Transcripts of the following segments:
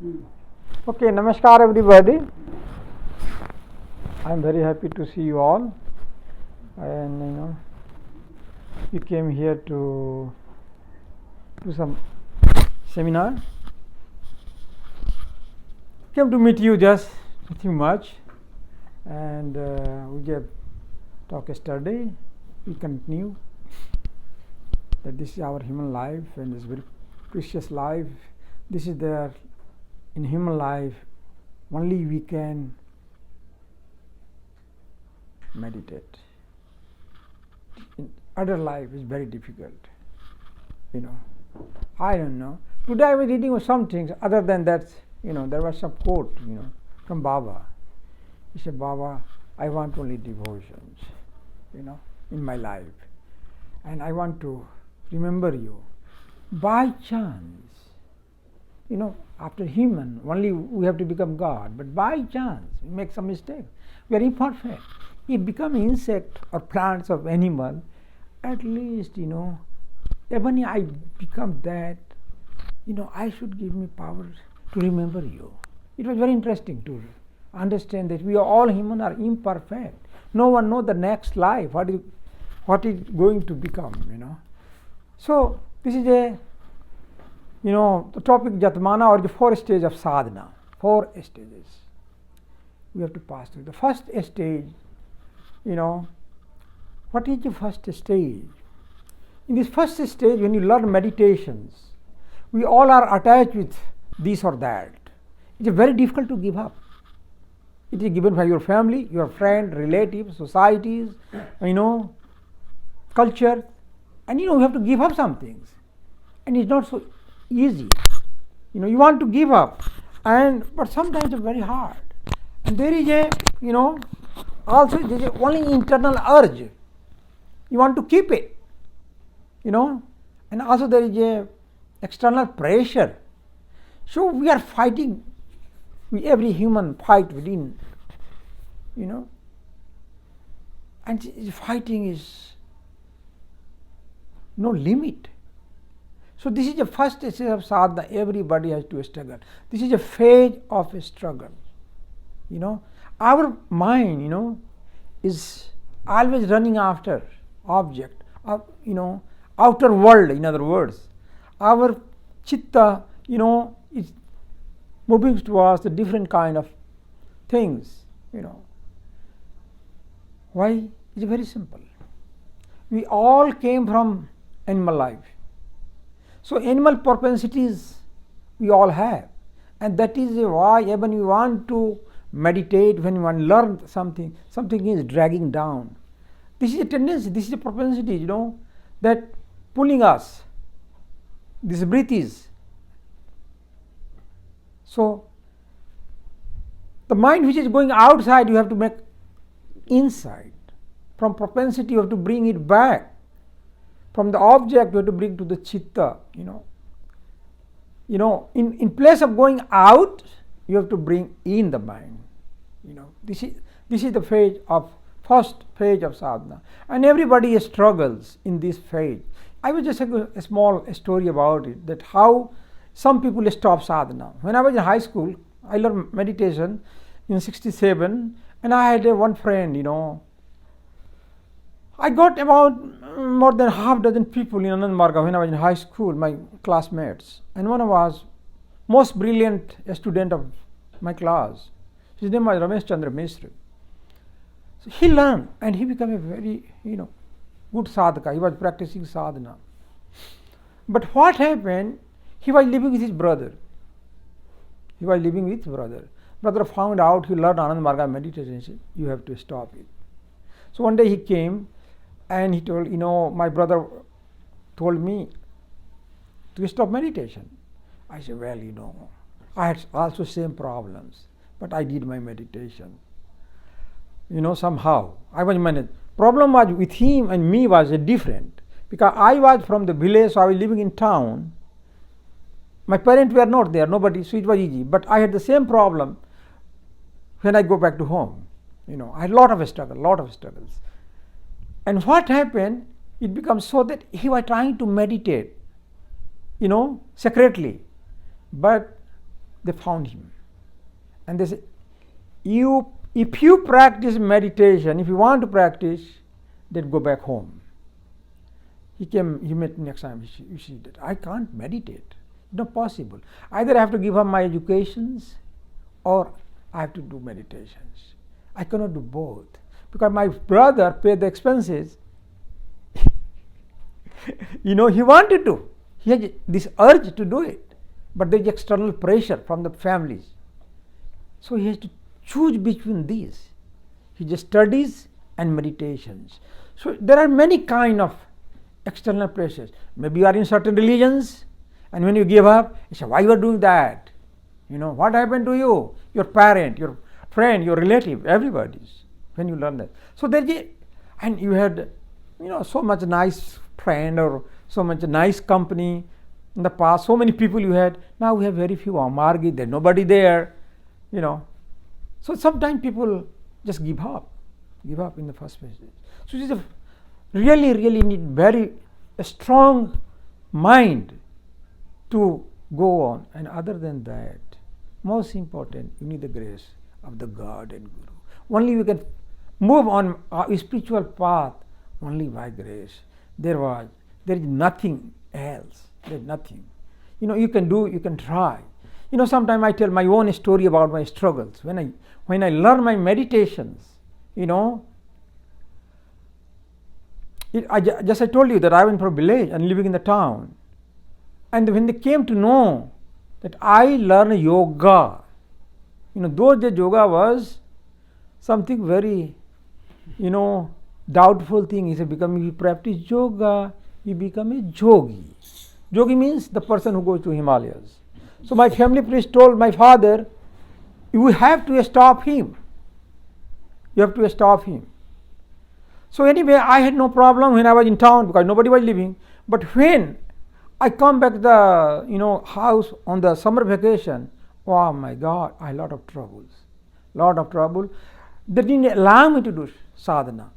Okay, namaskar everybody. I am very happy to see you all, and we came here to do some seminar. Came to meet you, just nothing much, and we gave talk yesterday. We continue that this is our human life and this very precious life. This is there in human life. Only we can meditate. In other life is very difficult. I don't know. Today I was reading some things. Other than that, there was some quote, from Baba. He said, "Baba, I want only devotions, in my life, and I want to remember you. By chance, after human, only we have to become God. But by chance, we make some mistake. We are imperfect. If become insect or plants or animal, at least, even I become that, I should give me power to remember you." It was very interesting to understand that we are all human are imperfect. No one knows the next life, what is going to become, So this is the topic Jatmana, or the 4 stages of sadhana. 4 stages we have to pass through. The first stage, what is the first stage? In this first stage, when you learn meditations, we all are attached with this or that. It is very difficult to give up. It is given by your family, your friend, relatives, societies, culture, and you have to give up some things, and it's not so easy. You want to give up, but sometimes it's very hard. And there is also there is only internal urge. You want to keep it, and also there is a external pressure. So we are fighting. Every human fight within, and fighting is no limit. So this is the first stage of sadhana. Everybody has to struggle. This is a phase of a struggle. Our mind, is always running after object, outer world. In other words, our chitta, is moving towards the different kind of things. Why? It's very simple. We all came from animal life. So animal propensities we all have, and that is why when we want to meditate, when we want to learn something is dragging down. This is a tendency, this is a propensity, that pulling us. This breath is. So the mind which is going outside, you have to make inside. From propensity, you have to bring it back. From the object, you have to bring to the chitta. In place of going out, you have to bring in the mind. This is the first phase of sadhana, and everybody struggles in this phase. I will just say a small story about it, that how some people stop sadhana. When I was in high school, I learned meditation in 1967, and I had one friend, I got about more than half dozen people in Anand Marga when I was in high school, my classmates. And one was most brilliant student of my class. His name was Ramesh Chandra Mishra. So he learned and he became a very, good sadhaka. He was practicing sadhana. But what happened? He was living with his brother. Brother found out he learned Anand Marga meditation. He said, "You have to stop it." So one day he came and he told, my brother told me to stop meditation. I said, "Well, I had also same problems, but I did my meditation. Somehow I was managed. Problem was with him and me was different, because I was from the village, so I was living in town. My parents were not there, nobody, so it was easy. But I had the same problem when I go back to home. I had a lot of struggles. And what happened, it becomes so that he was trying to meditate, secretly. But they found him. And they said, if you practice meditation, if you want to practice, then go back home. He met me next time. You see that I can't meditate. Not possible. Either I have to give up my educations or I have to do meditations. I cannot do both. Because my brother paid the expenses. He wanted to. He had this urge to do it. But there is external pressure from the families. So he has to choose between these. He just studies and meditations. So there are many kind of external pressures. Maybe you are in certain religions, and when you give up, you say, why you are doing that? What happened to you? Your parent, your friend, your relative, everybody's. When you learn that. So and you had, so much nice friend or so much nice company in the past, so many people you had. Now we have very few. Margi, there's nobody there, So sometimes people just give up in the first place. So it is really need very a strong mind to go on. And other than that, most important, you need the grace of the God and Guru. Only you can move on a spiritual path only by grace. There is nothing else. There's nothing. You can do, you can try. Sometimes I tell my own story about my struggles. When I learn my meditations, I told you that I went from a village and living in the town. And when they came to know that I learned yoga, those days yoga was something very, doubtful thing. He said, if you practice yoga, you become a yogi. Yogi means the person who goes to Himalayas. So my family priest told my father, you have to stop him. You have to stop him. So anyway, I had no problem when I was in town because nobody was living. But when I come back to the house on the summer vacation, oh my God, I had a lot of trouble. They didn't allow me to do sadhana.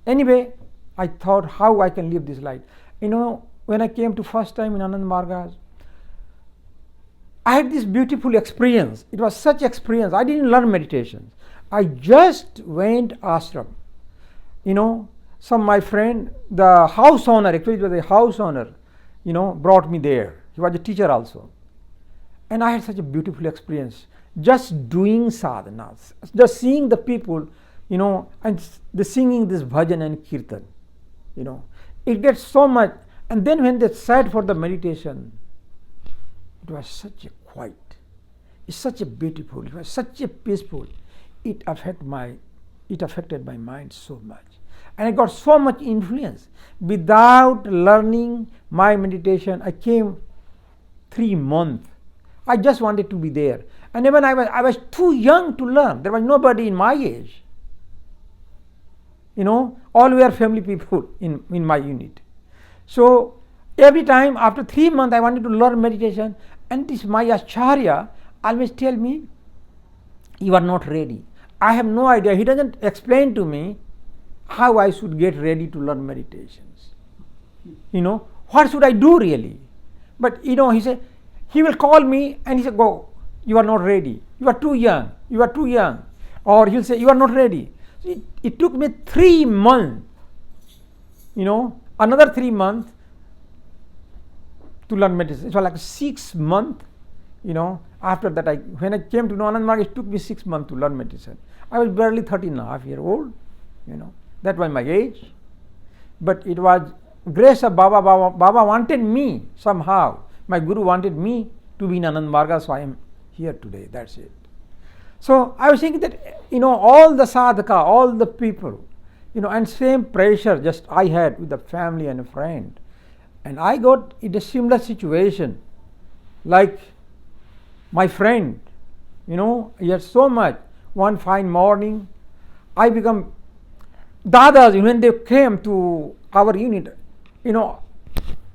Anyway, I thought how I can live this life. When I came to first time in Anand Margas, I had this beautiful experience. It was such experience. I didn't learn meditation. I just went ashram. Some my friend, the house owner, actually it was a house owner, brought me there. He was a teacher also. And I had such a beautiful experience. Just doing sadhanas, just seeing the people, and the singing this bhajan and kirtan, it gets so much. And then when they sat for the meditation, it was such a quiet, it's such a beautiful, it was such a peaceful. It affected my mind so much. And I got so much influence. Without learning my meditation, I came 3 months. I just wanted to be there. And even I was too young to learn. There was nobody in my age. All were family people in my unit. So every time after 3 months I wanted to learn meditation, and this my acharya always tell me, you are not ready. I have no idea. He doesn't explain to me how I should get ready to learn meditations. What should I do really? But he said, he will call me and he said, go, you are not ready. You are too young. Or he'll say, you are not ready. So it took me 3 months, another 3 months to learn meditation. It was like 6 months, after that when I came to know Anand Marg, it took me 6 months to learn meditation. I was barely 13.5 years old, that was my age. But it was grace of Baba. Baba wanted me somehow. My Guru wanted me to be in Anand Marga, so I am here today. That's it. So I was thinking that, all the sadhaka, all the people, and same pressure just I had with the family and a friend. And I got in a similar situation, like my friend, he had so much. One fine morning, I become Dadas, when they came to our unit, it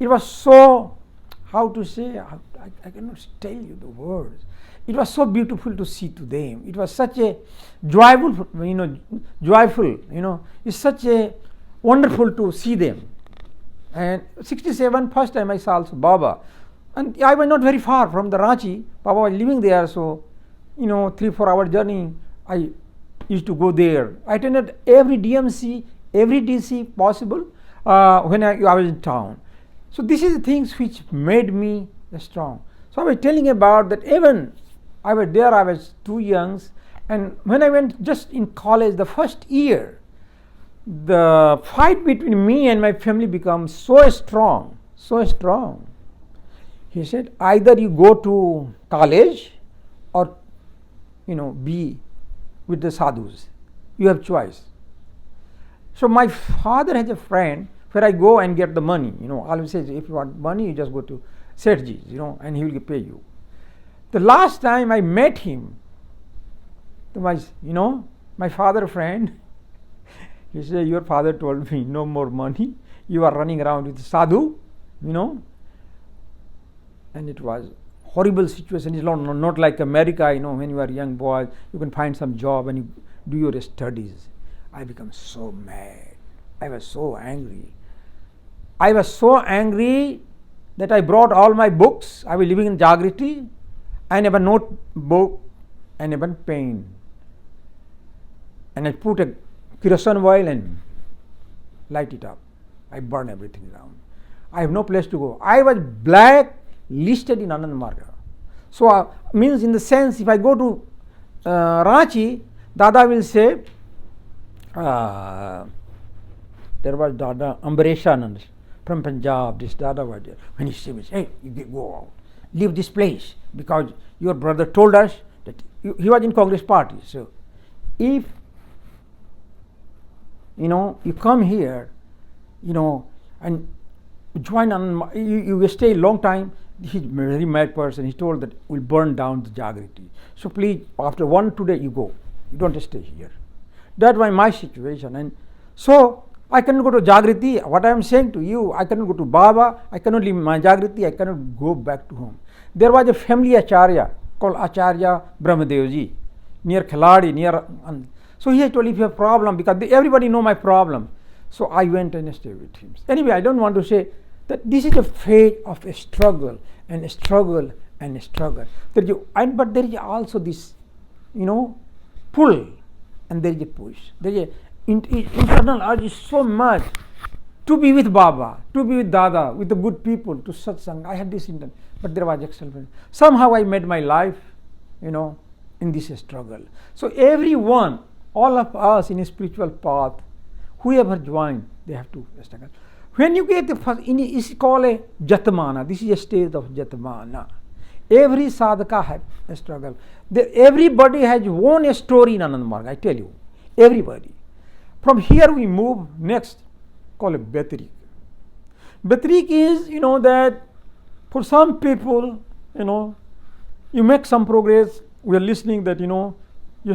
was so, how to say, I cannot tell you the words. It was so beautiful to see to them. It was such a joyful, it's such a wonderful to see them. And 67, first time I saw also Baba, And I was not very far from the Ranchi. Papa was living there, so 3-4 hour journey. I used to go there. I attended every DMC, every DC possible when I was in town. So this is the things which made me strong. So I was telling about that even I was there, I was too young, and when I went just in college the first year, the fight between me and my family becomes so strong, so strong. He said, either you go to college or be with the sadhus. You have choice. So my father has a friend where I go and get the money. Always says, if you want money, you just go to Sethji's, and he will pay you. The last time I met him, my father friend, he said, your father told me no more money. You are running around with sadhu, and it was horrible situation. It's not like America, when you are a young boy, you can find some job and you do your studies. I become so mad. I was so angry. I was so angry that I brought all my books. I was living in Jagriti. I never notebook, I never pen. And I put a kerosene oil and light it up. I burn everything down. I have no place to go. I was blacklisted in Anand Marga. So means in the sense, if I go to Ranchi, Dada will say, there was Dada Ambareshanand from Punjab, this Dada was there. When he said, hey, you go out, leave this place, because your brother told us that he was in Congress party. So if you come here, and join you stay a long time. He's a very mad person. He told that we'll burn down the Jagriti. So please, after 2 days, you go. You don't stay here. That was my situation. And so I cannot go to Jagriti. What I am saying to you, I cannot go to Baba. I cannot leave my Jagriti. I cannot go back to home. There was a family Acharya called Acharya Brahmadevji near Kheladi, so he told, if you have a problem, because everybody know my problem. So I went and stayed with him. Anyway, I don't want to say that this is a phase of a struggle and a struggle and a struggle. But there is also this, pull, and there is a push. There is internal urge is so much to be with Baba, to be with Dada, with the good people, to satsang. I had this intent, but there was external. Somehow I made my life, in this struggle. So everyone, all of us in a spiritual path, whoever joined, they have to struggle. When you get the first, it's called a Jatmana. This is a stage of Jatmana. Every sadhaka has a struggle. Everybody has one story in Anand Marg, I tell you. Everybody. From here we move next, called a Betrik. Betrik is, that for some people, you make some progress. We are listening that, you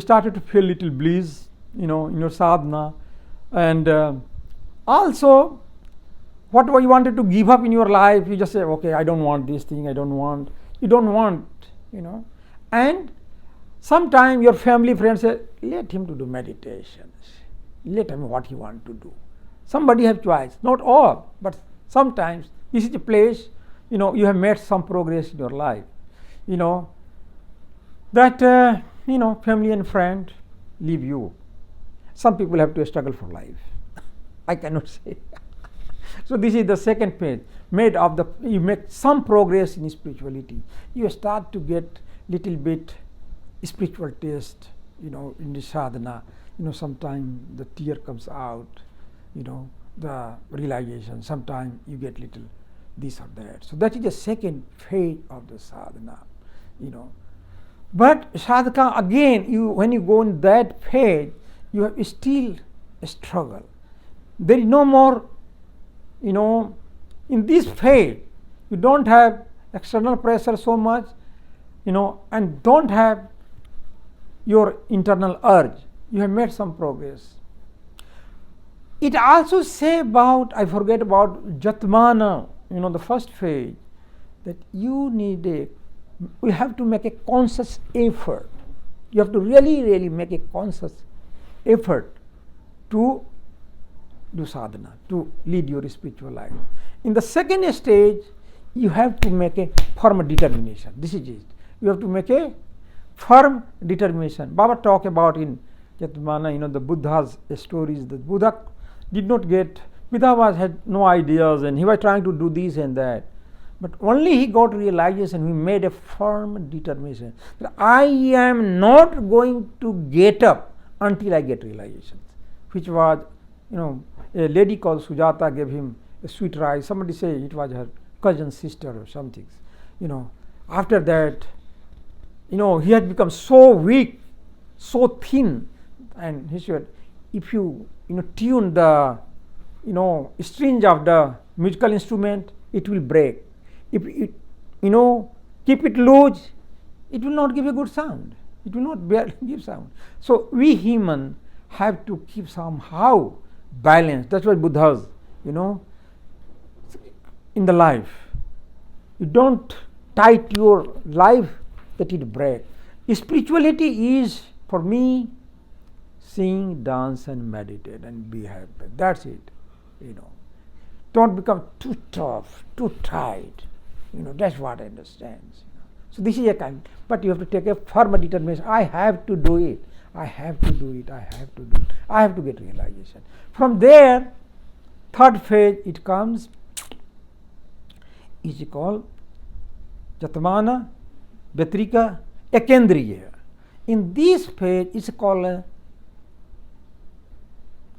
started to feel little bliss, in your sadhana. And also, what you wanted to give up in your life, you just say, okay, I don't want this thing, you don't want, And sometimes your family friends say, let him to do meditations. Let him what he want to do. Somebody have choice, not all, but sometimes this is a place, you have made some progress in your life. That, family and friend leave you. Some people have to struggle for life. I cannot say. So this is the second phase. You make some progress in spirituality. You start to get little bit spiritual taste, in the sadhana. Sometimes the tear comes out, the realization. Sometimes you get little this or that. So that is the second phase of the sadhana, But sadhaka, again, when you go in that phase, you have still a struggle. There is no more, in this phase, you don't have external pressure so much, and don't have your internal urge. You have made some progress. It also say about, I forget about Jatmana, the first phase, that you have to make a conscious effort. You have to really, really make a conscious effort to do sadhana, to lead your spiritual life. In the second stage, you have to make a firm determination. This is it. You have to make a firm determination. Baba talk about in Yatmana, the Buddha's stories. The Buddha did not get, had no ideas and he was trying to do this and that. But only he got realization, he made a firm determination that I am not going to get up until I get realization. Which was, a lady called Sujata gave him a sweet rice. Somebody say it was her cousin sister or something. After that, he had become so weak, so thin, and he said, if you tune the strings of the musical instrument, it will break. If it, keep it loose, it will not give a good sound. It will not give sound. So we human have to keep somehow balance. That's what Buddha's, in the life. You don't tight your life that it break. Spirituality is, for me, sing, dance and meditate and be happy. That's it. Don't become too tough, too tight. That's what I understand. So this is a kind, but you have to take a firm determination. I have to do it. I have to do it. I have to do it. I have to get realization. From there, third phase it comes, is called Jatmana, Vetrika, Ekendriya. In this phase, it's called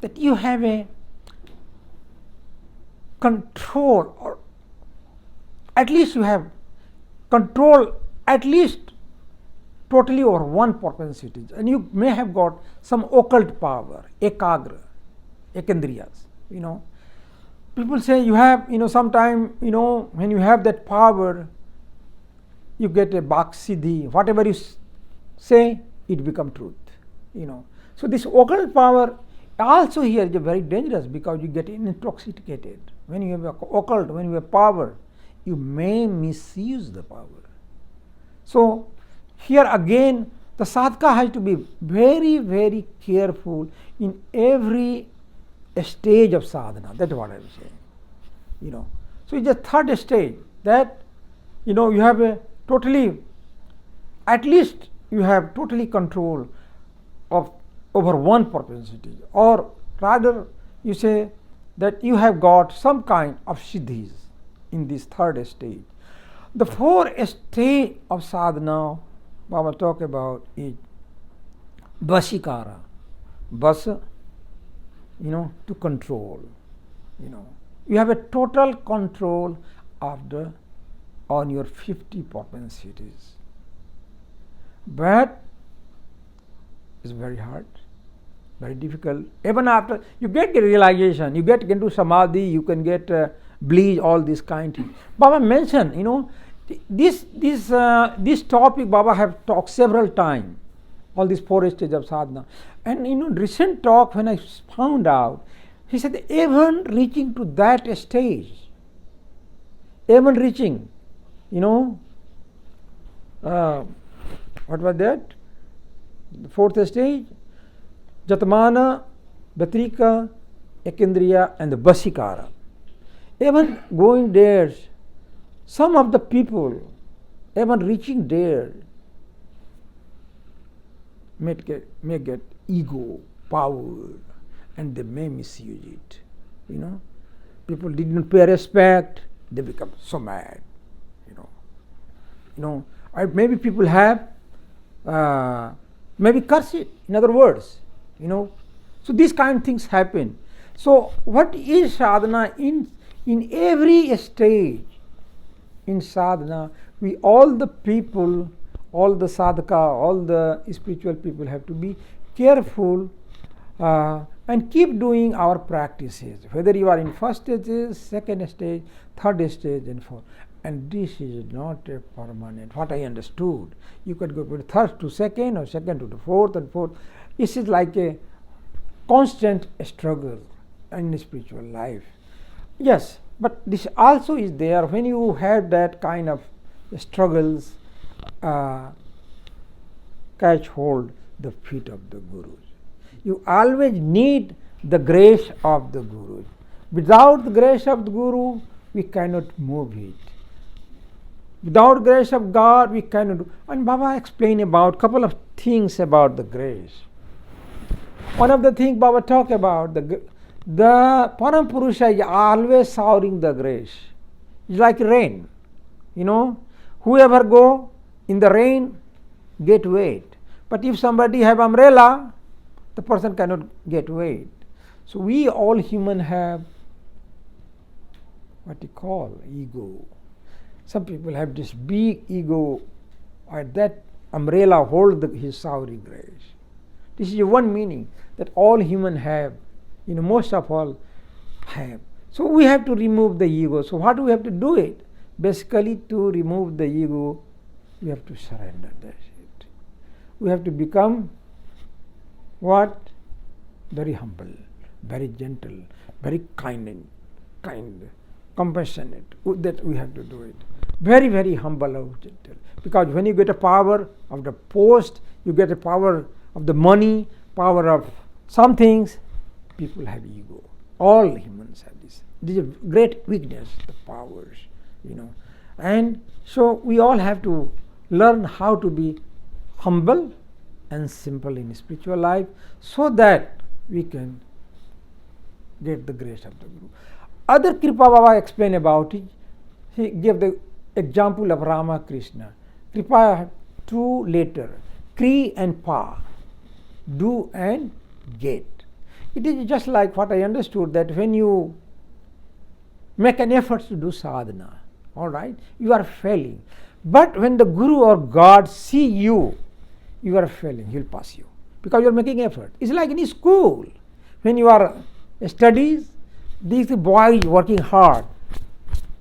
that you have a control, or at least you have control at least totally over one propensity, and you may have got some occult power, ekagra, ekendriyas. People say you have, sometime, when you have that power, you get a baksiddhi. Whatever you say, it becomes truth. So this occult power also here is very dangerous because you get intoxicated. When you have occult, when you have power, you may misuse the power. So here again, the sadhaka has to be very, very careful in every stage of sadhana. That's what I'm saying. So it's the third stage that you have a totally, at least you have totally control of over one propensity, or rather you say that you have got some kind of siddhis in this third stage. The fourth stage of sadhana Baba talk about is vasikara. Vasa, to control. You have a total control on your 50 propensities. But it's very hard, very difficult. Even after you get a realization, you get into samadhi, you can get bliss, all this kind of thing. Baba mentioned, this topic Baba have talked several times, all these four stages of sadhana. And recent talk when I found out, he said even reaching to that stage, even reaching, what was that? The fourth stage, Jatmana, Vetrika, Ekendriya and the Vasikara. Even going there, some of the people, even reaching there, may get ego, power, and they may misuse it. People didn't pay respect, they become so mad. Maybe people have maybe curse it, in other words. So these kind of things happen. So what is sadhana? In every stage in sadhana, all the people, all the sadhaka, all the spiritual people have to be careful and keep doing our practices, whether you are in first stage, second stage, third stage and fourth. And this is not a permanent, what I understood. You could go from third to second, or second to the fourth and fourth. This is like a constant struggle in spiritual life. Yes, but this also is there when you have that kind of struggles, catch hold the feet of the Gurus. You always need the grace of the Guru. Without the grace of the Guru, we cannot move it. Without grace of God, we cannot do. And Baba explained about couple of things about the grace. One of the things Baba talked about, the Param Purusha is always showering the grace. It's like rain. Whoever go in the rain get wet. But if somebody have umbrella, the person cannot get wet. So we all human have what you call ego. Some people have this big ego, or that umbrella hold his showering grace. This is one meaning that all human have, most of all have. So we have to remove the ego. So what do we have to do it? Basically, to remove the ego, we have to surrender. That's it. We have to become what? Very humble, very gentle, very kind, compassionate. That we have to do it. Very, very humble and gentle. Because when you get a power of the post, you get a power of the money, power of some things, people have ego. All humans have this. This is a great weakness, the powers, And so we all have to learn how to be humble and simple in spiritual life so that we can get the grace of the Guru. Other Kripa Baba explained about it. He gave the example of Rama Krishna. Kripa have two letters, Kri and Pa, do and get. It is just like what I understood, that when you make an effort to do sadhana, all right, you are failing. But when the Guru or God see you, you are failing, he will pass you because you are making effort. It's like in school. When you are studies, this boy is working hard,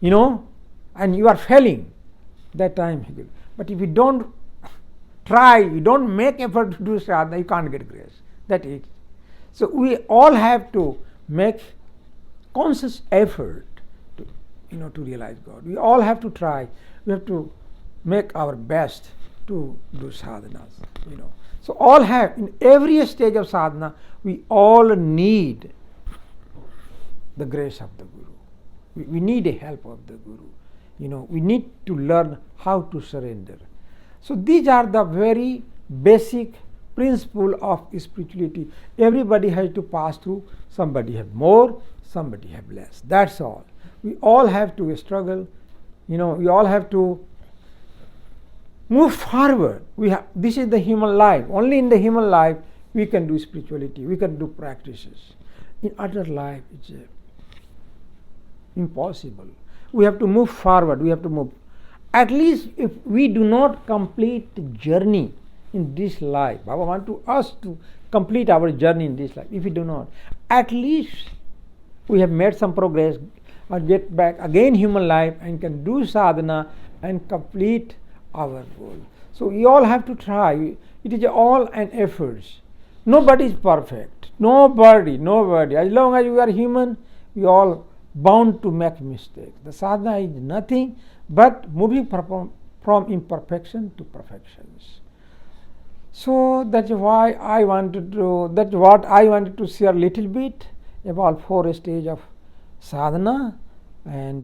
and you are failing. That time he will. But if you don't try, you don't make effort to do sadhana, you can't get grace. That is. So we all have to make conscious effort to realize God. We all have to try. We have to make our best to do sadhanas. So all have, in every stage of sadhana, we all need the grace of the Guru. We need the help of the Guru. We need to learn how to surrender. So these are the very basic principle of spirituality. Everybody has to pass through. Somebody have more, somebody have less. That's all. We all have to struggle. We all have to move forward. This is the human life. Only in the human life we can do spirituality. We can do practices. In other life, it's impossible. We have to move forward. We have to move. At least if we do not complete the journey in this life, Baba wants us to complete our journey in this life. If we do not, at least we have made some progress or get back again human life and can do sadhana and complete our goal. So we all have to try. It is all an effort. Nobody is perfect. Nobody. As long as we are human, we all bound to make mistakes. The sadhana is nothing but moving from imperfection to perfections. So that's why that's what I wanted to share a little bit about 4 stages of sadhana. And